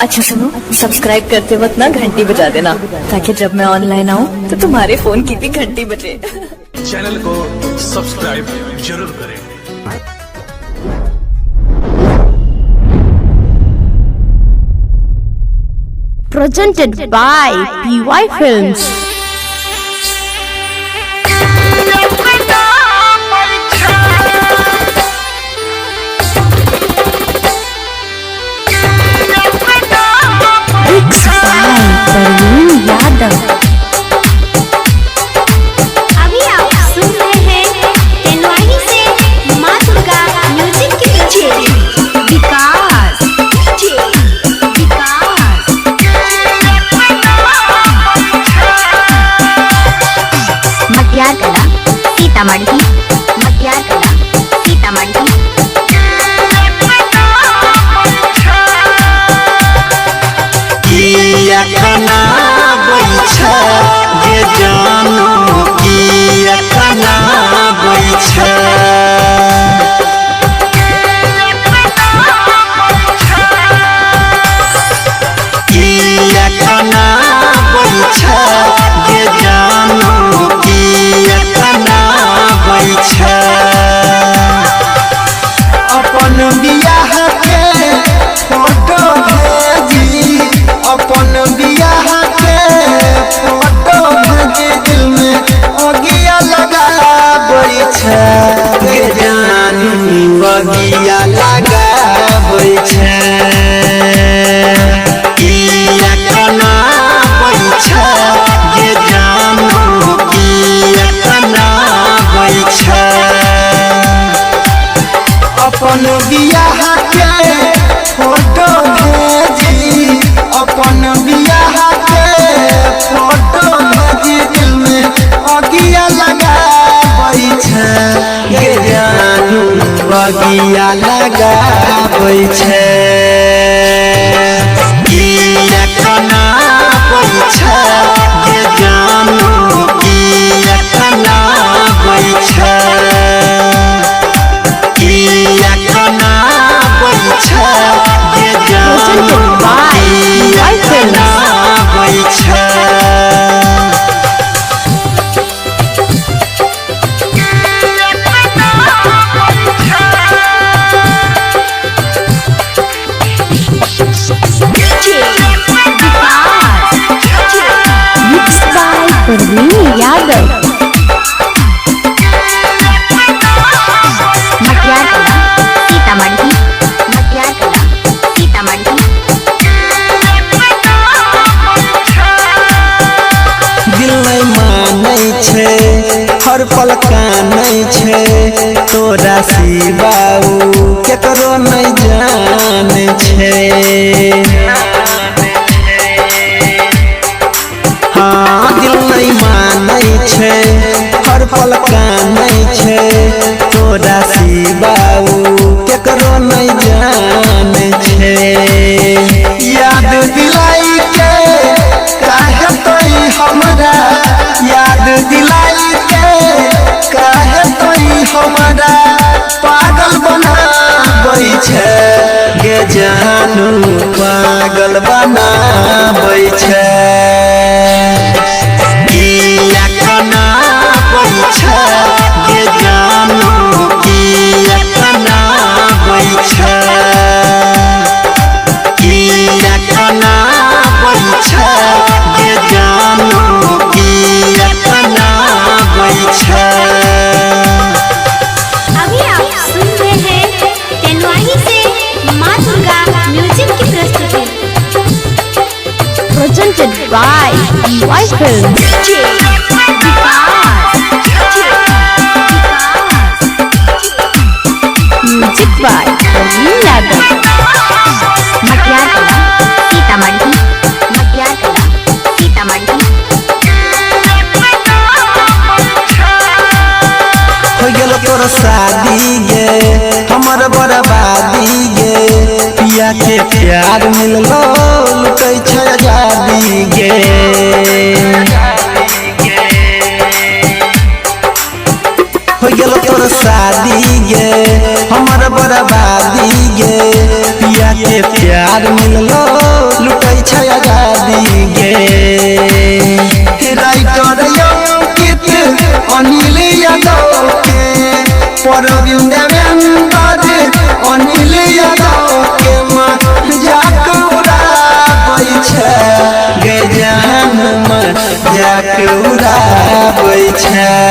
अच्छा सुनो, सब्सक्राइब करते वक्त ना घंटी बजा देना, ताकि जब मैं ऑनलाइन आऊँ तो तुम्हारे फोन की भी घंटी बजे। चैनल को सब्सक्राइब जरूर करें। Presented by PY Films. Mixed by Parveen Yadav. अभी आप सुन रहे हैं तेनवाही से माँ दुर्गा म्यूजिक के पीछे विकास मटियार कला सीतामढ़ी खाना बैठा गे जानो किया खाना बैठा किया खाना बैठा गे जानो किया खाना बैठा अपन बियाह के फोटो भेजी अपन बियाह के फोटो भेजी दिल में अगिया लगा बैठा गे जानी अगिया लगा बैठा किया खाना बैठा गे जानो किया खाना बैठा अपन बियाह के फोटो भेजी अपन बियाह के फोटो भेजी दिल में अगिया लगा बैठा गे जानू अगिया लगा बैठा किया खाना बैठा गे जानू किया खाना बैठा किया खाना बैठा गे जानू किया खाना बैठा Mixed by परवीन यादव। मटियार कला सीतामढ़ी दिल नहीं मानै छे हर पल कानै छे तोरा सिवाऊ केकरो नहीं जाने छे हाँ दिल नहीं मानै छे हर पल कानै छे तोरा सिवाऊ केकरो नहीं जाने छे याद दिलाई के काहे तोई हमरा याद दिलाई के काहे तोई हमरा पागल बनाबै छे गे जानू पागल बनाबै छे किया खाना बैठा गे जानू किया खाना बैठा किया खाना बैठा गे जानू किया खाना बैठा अभी आप सुन रहे हैं तेनवाही से माँ दुर्गा म्यूजिक की प्रस्तुति Presented by PY Films. Music by Parveen Yadav. मटियार कला सीतामढ़ी हो गेल तोर शादी गे हमर बर्बादी गे पिया के प्यार मिललो लुटै छै आजादी गे हो गेल तोर शादी गे हमर बर्बादी गे पिया के प्यार मिललो छै आजादी गे राइटर अंकित अनिल यादव के परवीन देवेंद्र अनिल यादव के मजाक उड़ाबै छै गे जान मजाक उड़ाबै छै।